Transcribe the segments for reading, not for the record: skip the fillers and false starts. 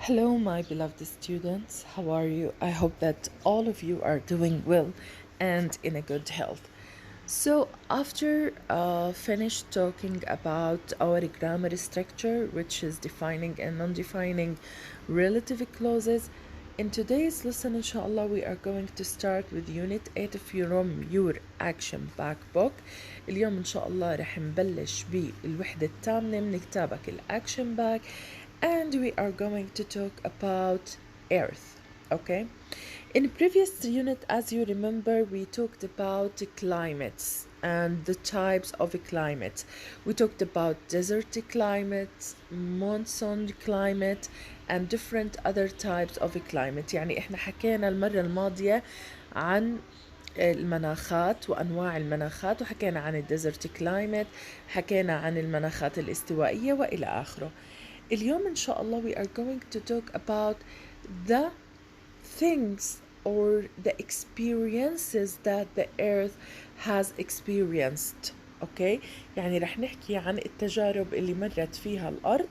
Hello, my beloved students. How are you? I hope that all of you are doing well and in a good health. So, after finished talking about our grammar structure, which is defining and non defining relative clauses, in today's lesson, inshallah, we are going to start with Unit 8 from your Action Back book. اليوم إن شاء الله رح نبلش بالوحدة الثامنة من كتابك الأكشن باك and we are going to talk about Earth. Okay? In previous unit, as you remember, we talked about climates and the types of climates. We talked about desert climates, monsoon climate, and different other types of climate. يعني احنا حكينا المرة الماضية عن المناخات وأنواع المناخات، وحكينا عن الديزرت كلايمت، حكينا عن المناخات الاستوائية وإلى آخره. اليوم إن شاء الله we are going to talk about the things or the experiences that the earth has experienced. اوكي يعني رح نحكي عن التجارب اللي مرت فيها الأرض.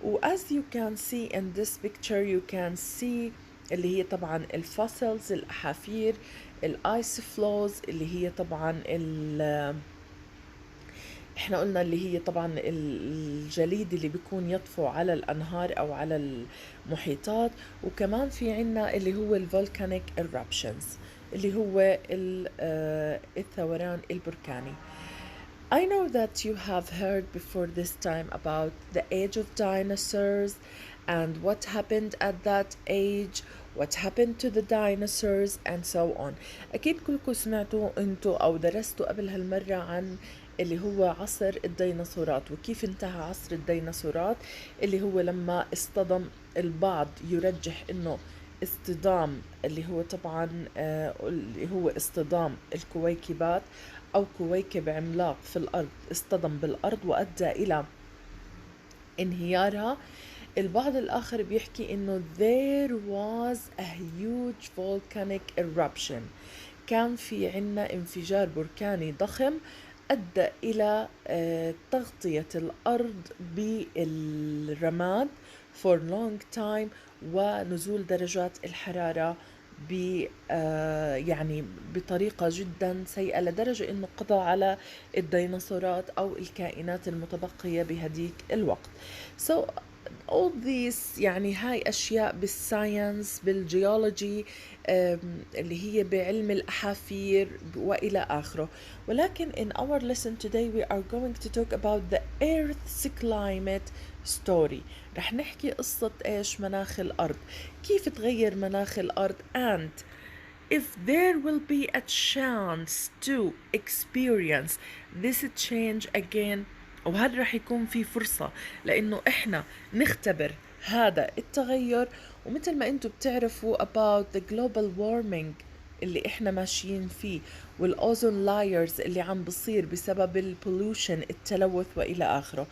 و as you can see in this picture you can see اللي هي طبعا الفوسلز الأحافير، الايس فلوز اللي هي طبعا احنا قلنا اللي هي طبعا الجليد اللي بيكون يطفو على الانهار او على المحيطات، وكمان في عنا اللي هو الفولكانيك eruptions اللي هو الثوران البركاني. I know that you have heard before this time about the age of dinosaurs and what happened at that age, what happened to the dinosaurs and so on. أكيد كلكم سمعتوا انتوا أو درستوا قبل هالمرة عن اللي هو عصر الديناصورات وكيف انتهى عصر الديناصورات، اللي هو لما اصطدم البعض يرجح انه اصطدام اللي هو طبعا اللي هو اصطدام الكويكبات أو كويكب عملاق في الأرض اصطدم بالأرض وأدى إلى انهيارها. البعض الآخر بيحكي إنه there was a huge volcanic eruption، كان في عنا انفجار بركاني ضخم أدى إلى تغطية الأرض بالرماد for long time ونزول درجات الحرارة يعني بطريقة جدا سيئة لدرجة انه قضى على الديناصورات او الكائنات المتبقية بهديك الوقت. So all these يعني هاي اشياء بالساينس بالجيولوجي اللي هي بعلم الاحافير والى اخره. ولكن in our lesson today we are going to talk about the earth's climate story. رح نحكي قصة ايش مناخ الارض، كيف تغير مناخ الارض and if there will be a chance to experience this change again. وهل رح يكون في فرصة لأنه إحنا نختبر هذا التغير. ومثل ما أنتم بتعرفوا about the global warming اللي إحنا ماشيين فيه والأوزون لايرز اللي عم بصير بسبب البولوشن التلوث وإلى آخره.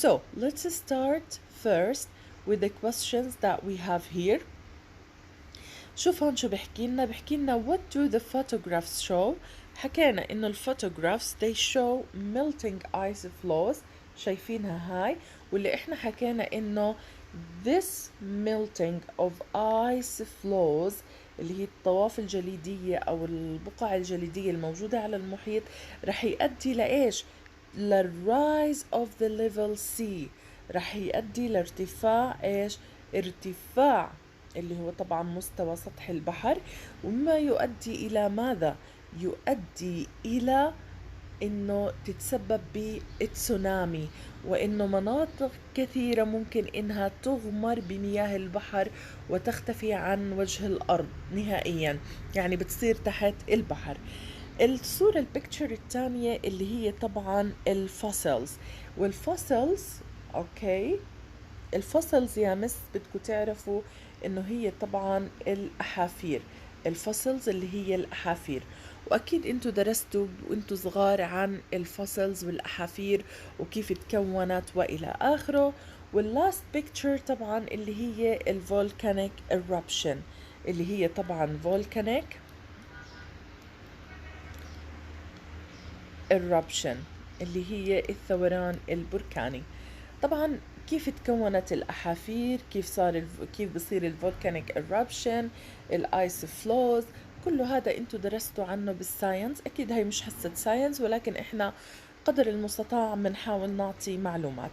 So let's start first with the questions that we have here. شوف هون شو بحكي لنا what do the photographs show. حكينا انه الفوتوغرافز they show melting ice flows، شايفينها هاي، واللي احنا حكينا انه this melting of ice flows اللي هي الطواف الجليدية او البقع الجليدية الموجودة على المحيط رح يؤدي لإيش؟ للrise of the level C، رح يؤدي لارتفاع إيش؟ ارتفاع اللي هو طبعا مستوى سطح البحر، ومما يؤدي إلى ماذا؟ يؤدي إلى إنه تتسبب بتسونامي، وإنه مناطق كثيرة ممكن إنها تغمر بمياه البحر وتختفي عن وجه الأرض نهائيا، يعني بتصير تحت البحر. الصورة البيكتشر الثانية اللي هي طبعا الفوسيلز، والفوسيلز اوكي الفوسلز يا مس بدكم تعرفوا انه هي طبعا الاحافير، الفوسلز اللي هي الاحافير، واكيد انتوا درستوا وانتوا صغار عن الفوسلز والاحافير وكيف تكونت والى اخره. واللاست بيكتشر طبعا اللي هي الفولكانيك eruption اللي هي طبعا فولكانيك eruption اللي هي الثوران البركاني. طبعا كيف تكونت الأحافير، كيف بصير الفولكانيك eruption، الآيس فلوز. كله هذا انتو درستوا عنه بالساينس. اكيد هاي مش حصة ساينس، ولكن احنا قدر المستطاع بنحاول نعطي معلومات.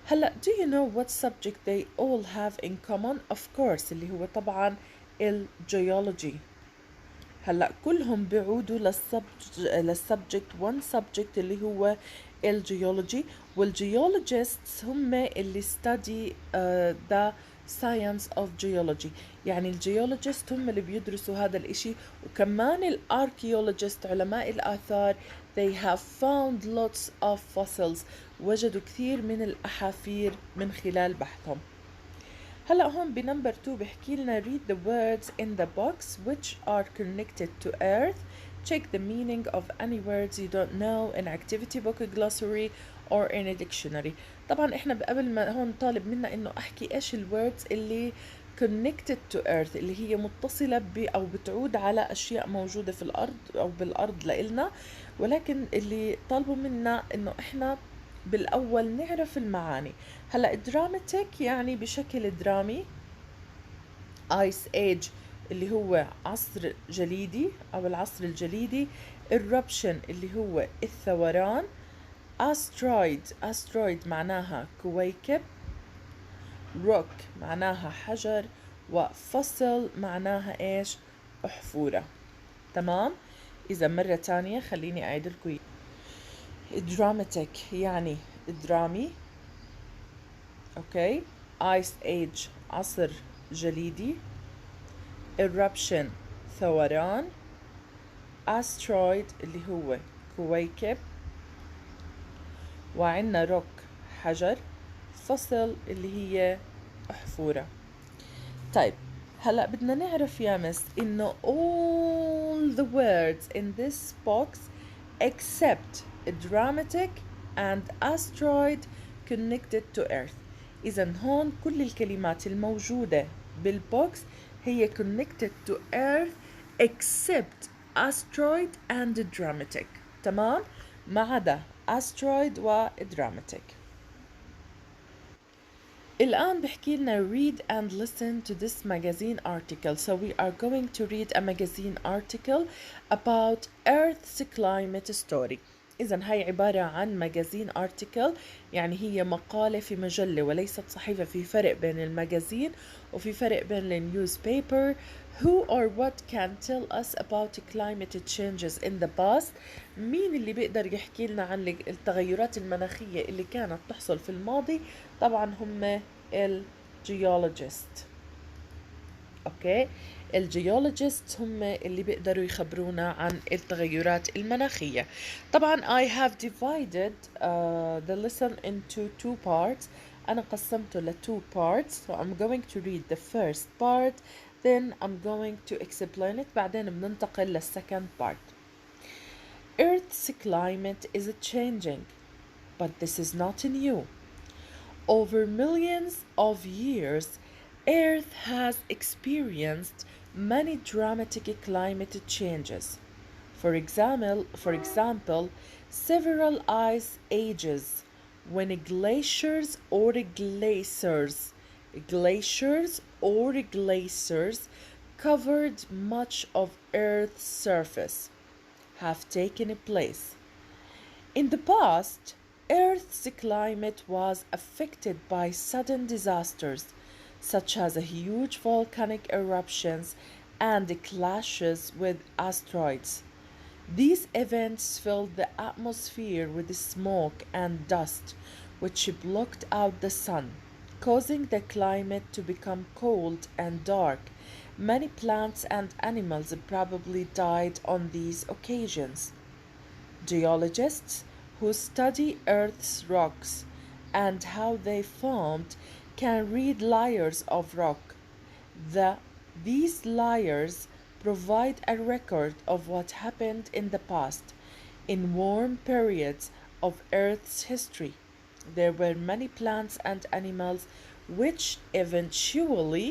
هلا do you know what subject they all have in common؟ of course اللي هو طبعا الجيولوجي. هلا كلهم بيعودوا للسبجكت one subject اللي هو الجيولوجي، والجيولوجيستس هم اللي study the science of geology. يعني الجيولوجيست هم اللي بيدرسوا هذا الاشي. وكمان الاركيولوجيست علماء الآثار they have found lots of fossils، وجدوا كثير من الأحافير من خلال بحثهم. هلا هون بنمبر 2 بحكي لنا read the words in the box which are connected to earth. Check the meaning of any words you don't know in activity book, glossary or in a dictionary. طبعا احنا قبل ما هون طالب منا انه احكي ايش الوردز اللي connected to earth، اللي هي متصلة او بتعود على اشياء موجودة في الارض او بالارض لإلنا، ولكن اللي طالبوا منا انه احنا بالأول نعرف المعاني. هلأ دراماتيك يعني بشكل درامي، ايس ايج اللي هو عصر جليدي أو العصر الجليدي، eruption اللي هو الثوران، asteroid معناها كويكب، rock معناها حجر، وفصل معناها ايش؟ أحفورة. تمام؟ إذا مرة تانية خليني أعيد لكم. دراماتيك يعني درامي، اوكي. ايس ايج عصر جليدي، eruption ثوران، asteroid اللي هو كويكب، وعندنا روك حجر، فصل اللي هي أحفورة. طيب هلا بدنا نعرف يا مس انه all the words in this box except dramatic and asteroid connected to earth. إذا هون كل الكلمات الموجودة بالبوكس هي connected to earth except asteroid and dramatic. تمام؟ ما عدا asteroid و dramatic. الآن بحكي لنا read and listen to this magazine article. So we are going to read a magazine article about Earth's climate story. إذا هاي عبارة عن ماجازين article، يعني هي مقالة في مجلة وليست صحيفة. في فرق بين الماجازين وفي فرق بين النيوزبيبر. Who or what can tell us about climate changes in the past؟ مين اللي بيقدر يحكي لنا عن التغيرات المناخية اللي كانت تحصل في الماضي؟ طبعا هم الجيولوجيست. اوكي، الجيولوجيست هم اللي بيقدروا يخبرونا عن التغيرات المناخية. طبعا I have divided the lesson into two parts. أنا قسمته ل two parts. So I'm going to read the first part, then I'm going to explain it. بعدين بننتقل لل second part. Earth's climate is changing, but this is not new. Over millions of years, Earth has experienced many dramatic climate changes. For example, several ice ages when glaciers covered much of Earth's surface have taken place. In the past, Earth's climate was affected by sudden disasters such as huge volcanic eruptions and clashes with asteroids. These events filled the atmosphere with smoke and dust, which blocked out the sun, causing the climate to become cold and dark. Many plants and animals probably died on these occasions. Geologists who study Earth's rocks and how they formed can read layers of rock. These layers provide a record of what happened in the past. In warm periods of Earth's history, there were many plants and animals which eventually,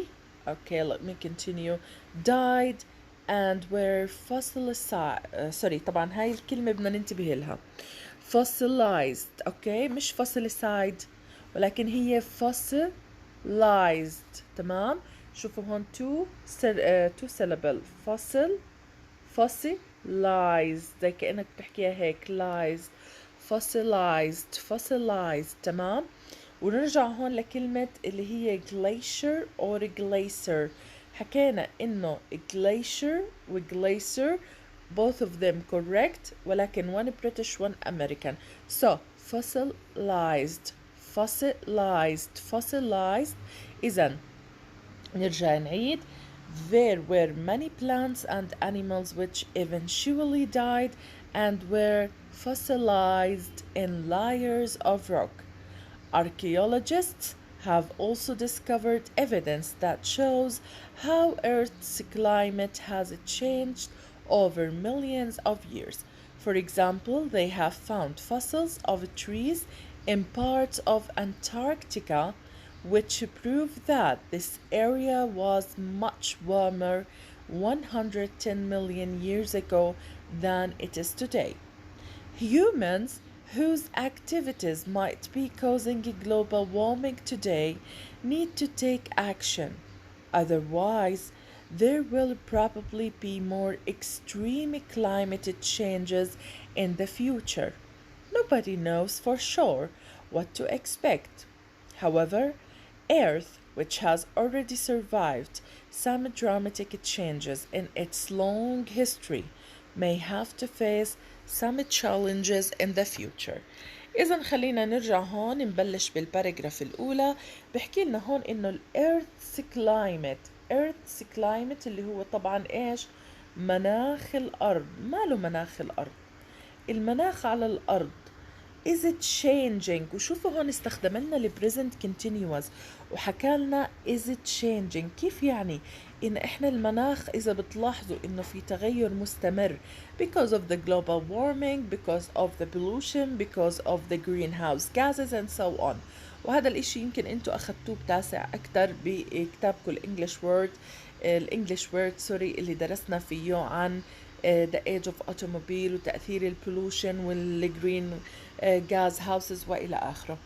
okay, let me continue, died and were fossilized. طبعا هاي الكلمة بدنا ننتبه لها. Fossilized، okay، مش fossilized ولكن هي fossilized. تمام. شوفوا هون two syllable fossilized، زي كأنك بتحكيها هيك lies. fossilized. تمام. ونرجع هون لكلمة اللي هي glacier or glacier. حكينا انه glacier و glacier both of them correct، ولكن one British one American. So fossilized. إذن نرجع نعيد. There were many plants and animals which eventually died and were fossilized in layers of rock. Archaeologists have also discovered evidence that shows how Earth's climate has changed over millions of years. For example, they have found fossils of trees in parts of Antarctica, which prove that this area was much warmer 110 million years ago than it is today. Humans whose activities might be causing global warming today need to take action. Otherwise, there will probably be more extreme climate changes in the future. Nobody knows for sure what to expect. However, Earth, which has already survived some dramatic changes in its long history, may have to face some challenges in the future. إذا خلينا نرجع هون نبلش بالباراجراف الأولى. بحكي لنا هون إنه الإيرث كلايمت اللي هو طبعا إيش؟ مناخ الأرض. ماله مناخ الأرض؟ المناخ على الأرض is it changing. وشوفوا هون استخدم لنا البريزنت continuous وحكى لنا is it changing. كيف يعني؟ إن إحنا المناخ إذا بتلاحظوا إنه في تغير مستمر because of the global warming, because of the pollution, because of the greenhouse gases and so on. وهذا الإشي يمكن أنتوا أخذتوه بتاسع أكتر بكتابكم الإنجليش وورد اللي درسنا فيه عن the age of automobile وتأثير البولوشن والجرين gas houses وإلى آخره.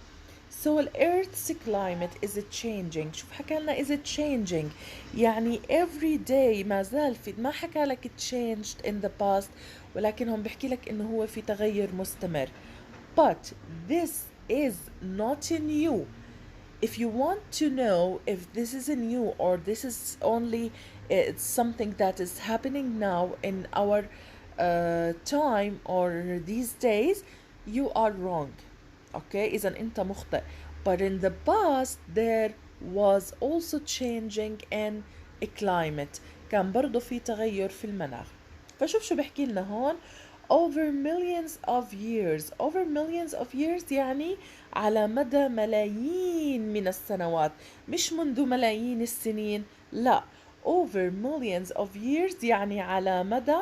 So the Earth's climate is it changing. شوف حكى لنا is it changing يعني every day ما زال في، ما حكى لك it changed in the past، ولكن هم بحكي لك إنه هو في تغير مستمر. But this is not new. If you want to know if this is a new or this is only it's something that is happening now in our time or these days, you are wrong. Okay, إذا أنت مخطئ. But in the past there was also changing in a climate. كان برضو في تغير في المناخ. فشوف شو بحكي لنا هون over millions of years يعني على مدى ملايين من السنوات، مش منذ ملايين السنين، لا over millions of years يعني على مدى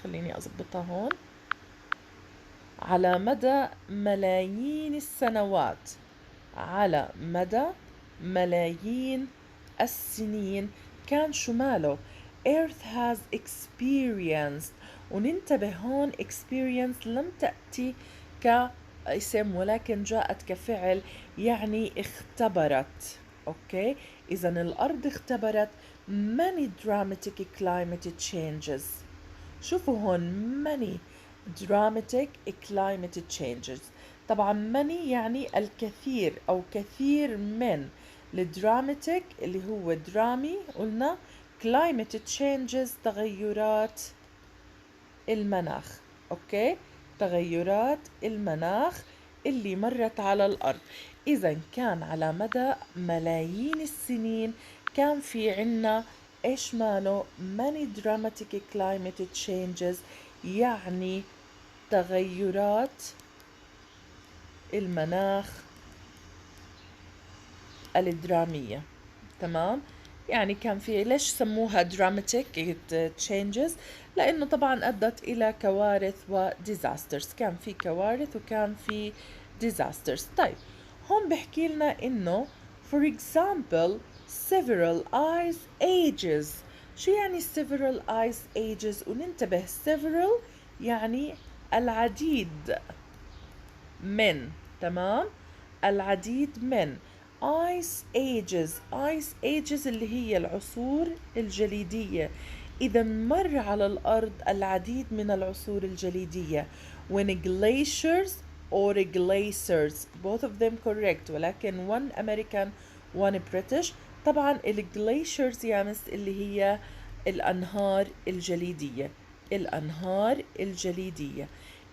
خليني أضبطها هون، على مدى ملايين السنوات، على مدى ملايين السنين كان شماله Earth has experienced. وننتبه هون experience لم تأتي كاسم ولكن جاءت كفعل، يعني اختبرت. اوكي، إذا الأرض اختبرت many dramatic climate changes. شوفوا هون many dramatic climate changes. طبعا many يعني الكثير أو كثير من. الدراماتيك اللي هو درامي قلنا، climate changes تغيرات المناخ. اوكي، تغيرات المناخ اللي مرت على الأرض. إذا كان على مدى ملايين السنين كان في عنا إيش ماله many dramatic climate changes، يعني تغيرات المناخ الدرامية. تمام، يعني كان في، ليش سموها dramatic changes؟ لأنه طبعا أدت إلى كوارث و disasters. كان في كوارث وكان في disasters. طيب هون بحكي لنا إنه for example several ice ages. شو يعني several ice ages؟ وننتبه several يعني العديد من تمام. العديد من ice ages اللي هي العصور الجليدية. إذا مر على الأرض العديد من العصور الجليدية. when glaciers or glaciers both of them correct، ولكن one American one British. طبعا الجليشرز يامس اللي هي الأنهار الجليدية. الأنهار الجليدية.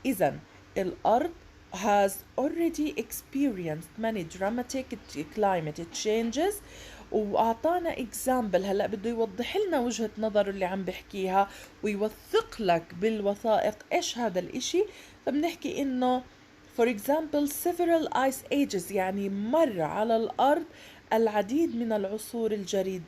إذن الأرض has already experienced many dramatic climate changes. وأعطانا example، هلأ بده يوضح لنا وجهة نظره اللي عم بحكيها ويوثق لك بالوثائق إيش هذا الإشي. فبنحكي إنه for example several ice ages يعني مر على الأرض العديد من العصور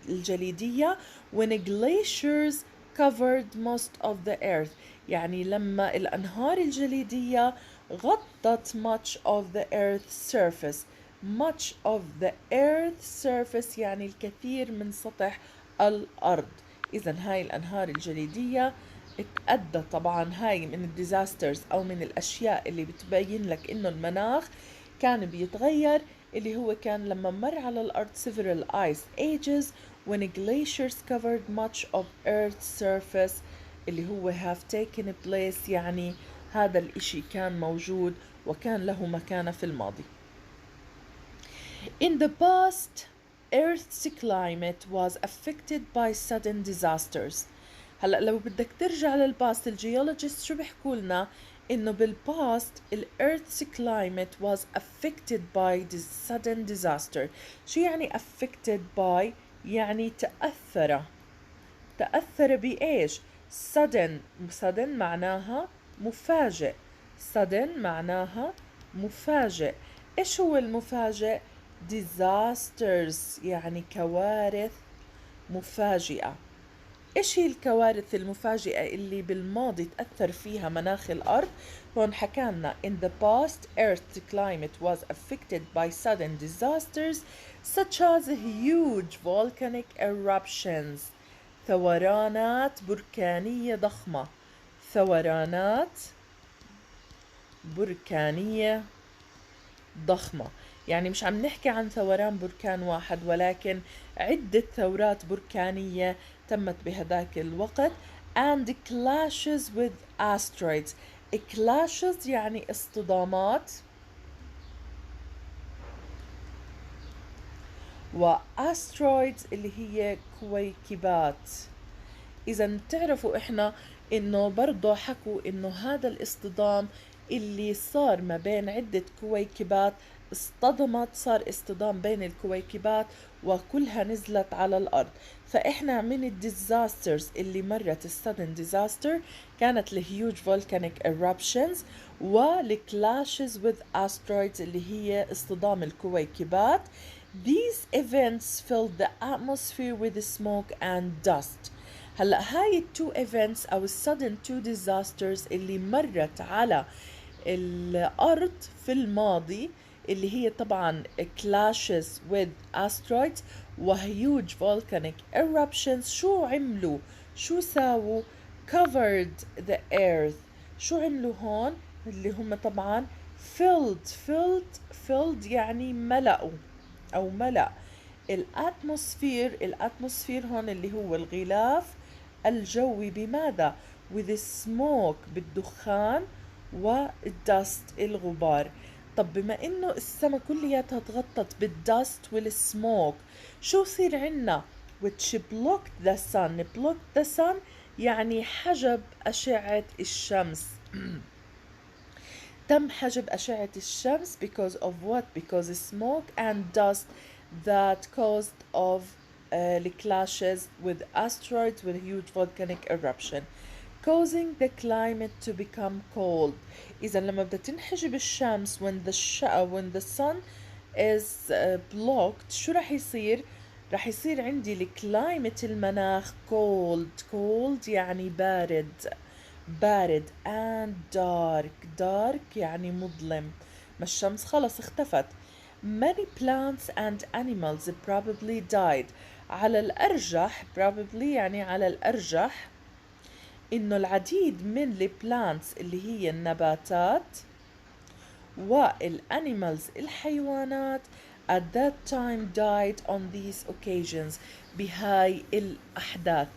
الجليدية when glaciers covered most of the earth. يعني لما الأنهار الجليدية غطت much of the earth's surface. much of the earth's surface يعني الكثير من سطح الأرض. إذن هاي الأنهار الجليدية اتأدى طبعا هاي من الديزاسترز أو من الأشياء اللي بتبين لك إنه المناخ كان بيتغير، اللي هو كان لما مر على الأرض several ice ages when glaciers covered much of Earth's surface اللي هو have taken place. يعني هذا الإشي كان موجود وكان له مكانة في الماضي. In the past, Earth's climate was affected by sudden disasters. هلا لو بدك ترجع للباست الجيولوجيست شو بيحكوا لنا؟ انه بالباست الارث's climate was affected by this sudden disaster. شو يعني affected by؟ يعني تأثر بإيش؟ sudden معناها مفاجئ. sudden معناها مفاجئ. إيش هو المفاجئ؟ disasters يعني كوارث مفاجئة. إيش هي الكوارث المفاجئة اللي بالماضي تأثر فيها مناخ الأرض؟ هون حكالنا in the past Earth's climate was affected by sudden disasters such as huge volcanic eruptions. ثورانات بركانية ضخمة. ثورانات بركانية ضخمة. يعني مش عم نحكي عن ثوران بركان واحد، ولكن عدة ثورات بركانية تمت بهذاك الوقت. and clashes with asteroids. clashes يعني اصطدامات، و asteroids اللي هي كويكبات. إذا تعرفوا إحنا إنه برضو حكوا إنه هذا الاصطدام اللي صار ما بين عدة كويكبات اصطدمت، صار اصطدام بين الكويكبات وكلها نزلت على الأرض. فإحنا من الديزاسترز اللي مرت السادن ديزاستر كانت الهيوج volcanic eruptions والclashes with asteroids اللي هي اصطدام الكويكبات. These events filled the atmosphere with smoke and dust. هلأ هاي التو events أو sudden two disasters اللي مرت على الأرض في الماضي اللي هي طبعا clashes with asteroids و huge volcanic eruptions، شو عملوا؟ شو ساووا؟ covered the earth. شو عملوا هون؟ اللي هم طبعا filled يعني ملأوا أو ملأ الاتموسفير هون اللي هو الغلاف الجوي بماذا؟ with smoke بالدخان والدست الغبار. طب بما انه السما كلياتها تغطت بالدست والسموك، شو صير عنا؟ which blocked the sun يعني حجب أشعة الشمس. تم حجب أشعة الشمس because of what? because smoke and dust that caused of the clashes with asteroids with huge volcanic eruption causing the climate to become cold. إذا لما بدها تنحجب الشمس when the sun is blocked شو رح يصير؟ رح يصير عندي الكلايمت المناخ cold يعني بارد and dark يعني مظلم. ما الشمس خلص اختفت. many plants and animals probably died. على الأرجح probably يعني على الأرجح إنه العديد من البلانتس اللي هي النباتات والانيمالز الحيوانات at that time died on these occasions بهاي الأحداث.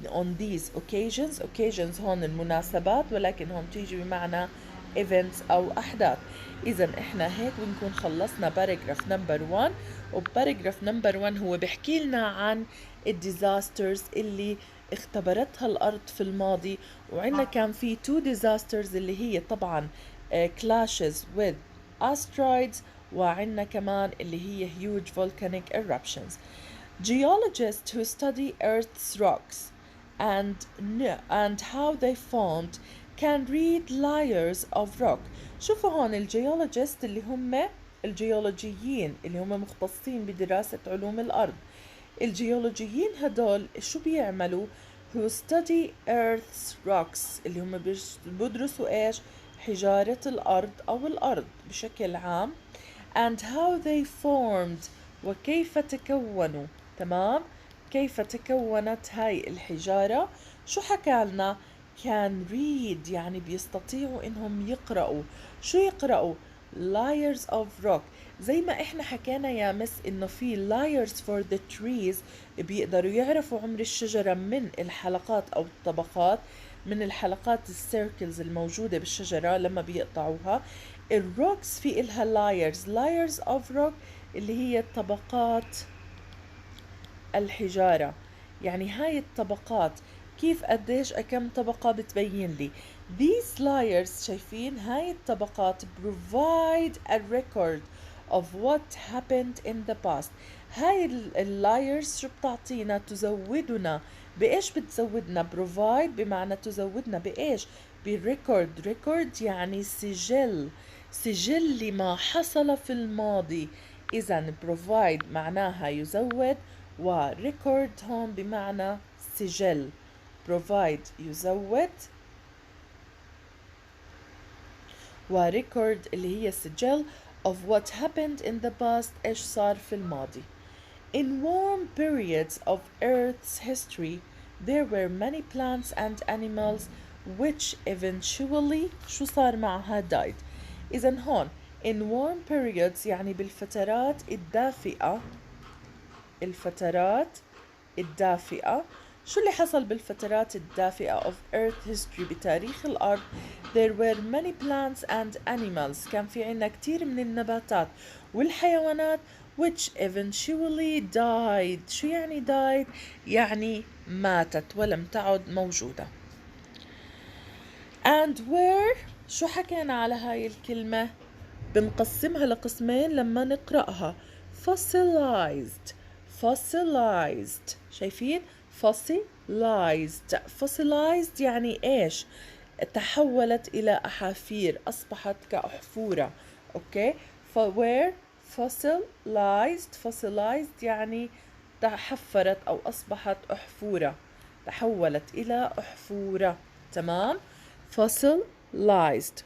on these occasions هون المناسبات، ولكن هون تيجي بمعنى events أو أحداث. إذا إحنا هيك بنكون خلصنا باراجراف نمبر 1. وباراجراف نمبر 1 هو بيحكي لنا عن الديزاسترز اللي اختبرتها الأرض في الماضي، وعندنا كان في 2 disasters اللي هي طبعا clashes with asteroids، وعندنا كمان اللي هي huge volcanic eruptions. Geologists who study Earth's rocks and how they formed can read layers of rock. شوفوا هون الجيولوجيست اللي هم الجيولوجيين اللي هم مختصين بدراسة علوم الأرض. الجيولوجيين هدول شو بيعملوا؟ who study Earth's rocks اللي هم بيدرسوا ايش؟ حجارة الأرض أو الأرض بشكل عام. and how they formed وكيف تكونوا. تمام؟ كيف تكونت هاي الحجارة. شو حكى لنا؟ can read يعني بيستطيعوا انهم يقرأوا. شو يقرأوا؟ layers of rock. زي ما احنا حكينا يا مس انه في layers for the trees، بيقدروا يعرفوا عمر الشجرة من الحلقات او الطبقات، من الحلقات السيركلز الموجودة بالشجرة لما بيقطعوها. الروكس في إلها layers of rock اللي هي طبقات الحجارة. يعني هاي الطبقات كيف قديش كم طبقة بتبين لي. these layers شايفين هاي الطبقات provide a record of what happened in the past. هاي اللايرز شو بتعطينا؟ تزودنا بإيش؟ بتزودنا provide بمعنى تزودنا بإيش؟ بالريكورد. ريكورد يعني سجل لما حصل في الماضي. إذا provide معناها يزود، وريكورد هون بمعنى سجل. provide يزود، وريكورد اللي هي سجل of what happened in the past إيش صار في الماضي. In warm periods of Earth's history there were many plants and animals which eventually شو صار معها؟ died. إذن هون in warm periods يعني بالفترات الدافئة. الفترات الدافئة. شو اللي حصل بالفترات الدافئة of Earth history بتاريخ الأرض؟ there were many plants and animals كان في عنا كتير من النباتات والحيوانات which eventually died. شو يعني died؟ يعني ماتت ولم تعد موجودة. and were شو حكينا على هاي الكلمة؟ بنقسمها لقسمين لما نقرأها. fossilized شايفين؟ fossilized يعني ايش؟ تحولت إلى أحافير، أصبحت كأحفورة. أوكي؟ where fossilized يعني تحفرت أو أصبحت أحفورة، تحولت إلى أحفورة. تمام؟ fossilized.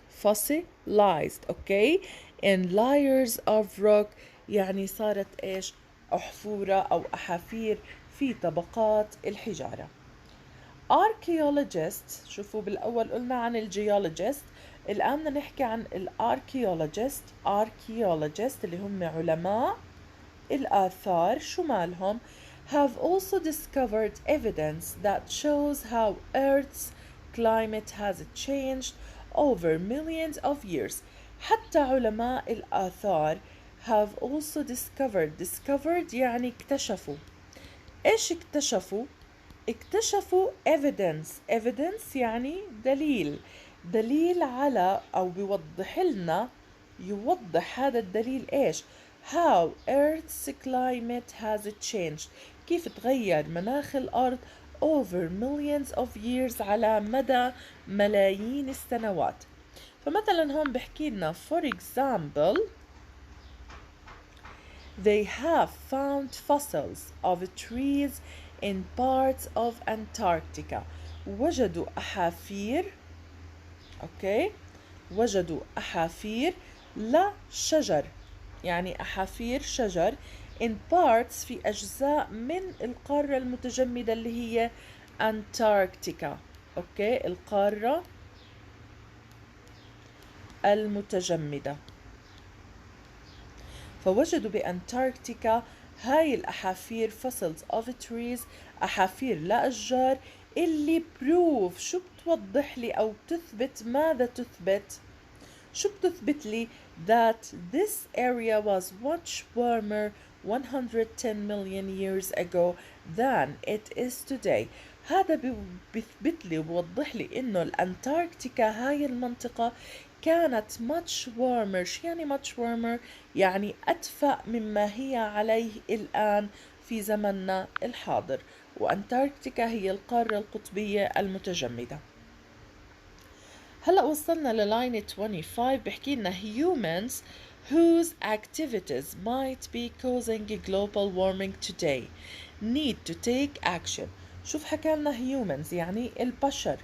أوكي؟ in layers of rock يعني صارت إيش؟ أحفورة أو أحافير في طبقات الحجارة. archaeologists، شوفوا بالأول قلنا عن الجيولوجيست، الآن بدنا نحكي عن الاركيولوجيست. archaeologists اللي هم علماء الآثار. شو مالهم؟ have also discovered evidence that shows how Earth's climate has changed over millions of years. حتى علماء الآثار have also discovered يعني اكتشفوا. إيش اكتشفوا؟ اكتشفوا evidence يعني دليل على، أو بيوضح لنا، يوضح هذا الدليل إيش؟ how Earth's climate has changed كيف تغير مناخ الأرض over millions of years على مدى ملايين السنوات. فمثلا هون بحكي لنا for example they have found fossils of trees in parts of Antarctica. وجدوا أحافير، أوكي، وجدوا أحافير لشجر، يعني أحافير شجر in parts في أجزاء من القارة المتجمدة اللي هي أنتاركتيكا. أوكي، القارة المتجمدة. فوجدوا بأنتاركتيكا هاي الأحافير fossils of trees، أحافير لأشجار اللي prove، شو بتوضح لي أو بتثبت، ماذا تثبت؟ شو بتثبت لي؟ that this area was much warmer 110 million years ago than it is today. هذا بيثبت لي وبوضح لي إنه الأنتاركتيكا هاي المنطقة كانت much warmer. شو يعني much warmer؟ يعني أدفأ مما هي عليه الآن في زمننا الحاضر، وأنتاركتيكا هي القارة القطبية المتجمدة. هلأ وصلنا للاين 25 بحكي لنا humans whose activities might be causing global warming today need to take action. شوف حكى لنا humans يعني البشر،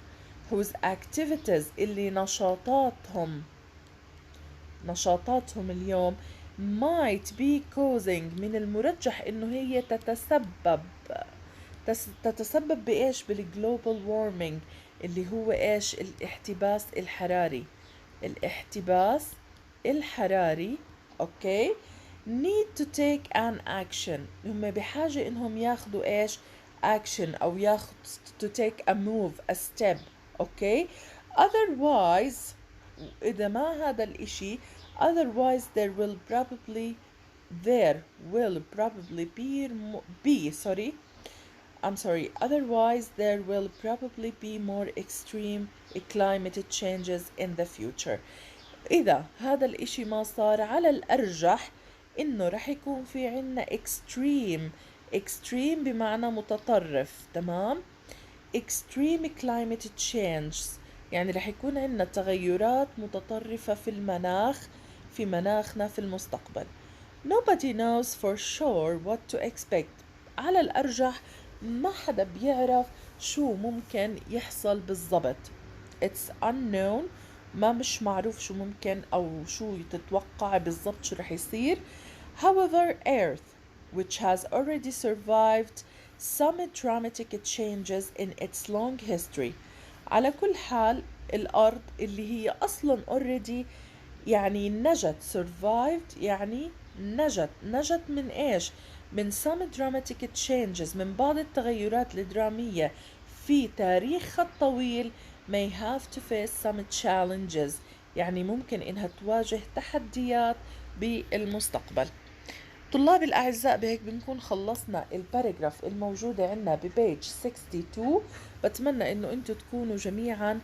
whose activities اللي نشاطاتهم اليوم might be causing، من المرجح انه هي تتسبب بإيش؟ بالجلوبال وارمينج اللي هو إيش؟ الاحتباس الحراري. الاحتباس الحراري. أوكي. need to take an action، هم بحاجة إنهم ياخدوا إيش؟ action، أو ياخد to take a move a step. أوكي. otherwise، إذا ما هذا الإشي otherwise there will probably otherwise there will probably be more extreme climate changes in the future. إذا هذا الإشي ما صار، على الأرجح إنه رح يكون في عنا extreme بمعنى متطرف. تمام. extreme climate changes يعني رح يكون عنا تغيرات متطرفة في مناخنا في المستقبل. nobody knows for sure what to expect. على الأرجح ما حدا بيعرف شو ممكن يحصل بالضبط. it's unknown، مش معروف شو ممكن أو شو تتوقع بالضبط شو رح يصير. however Earth which has already survived some dramatic changes in its long history. على كل حال الأرض اللي هي أصلا already يعني نجت، survived يعني نجت من إيش؟ من some dramatic changes، من بعض التغيرات الدرامية في تاريخها الطويل. may have to face some challenges يعني ممكن إنها تواجه تحديات بالمستقبل. طلاب الأعزاء، بهيك بنكون خلصنا الباراجراف الموجودة عنا ببيج 62. بتمنى إنه أنتوا تكونوا جميعا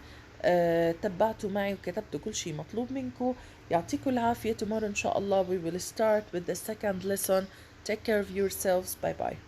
تبعتوا معي وكتبتوا كل شيء مطلوب منكم. يعطيكم العافية. tomorrow إن شاء الله we will start with the second lesson. take care of yourselves. bye bye.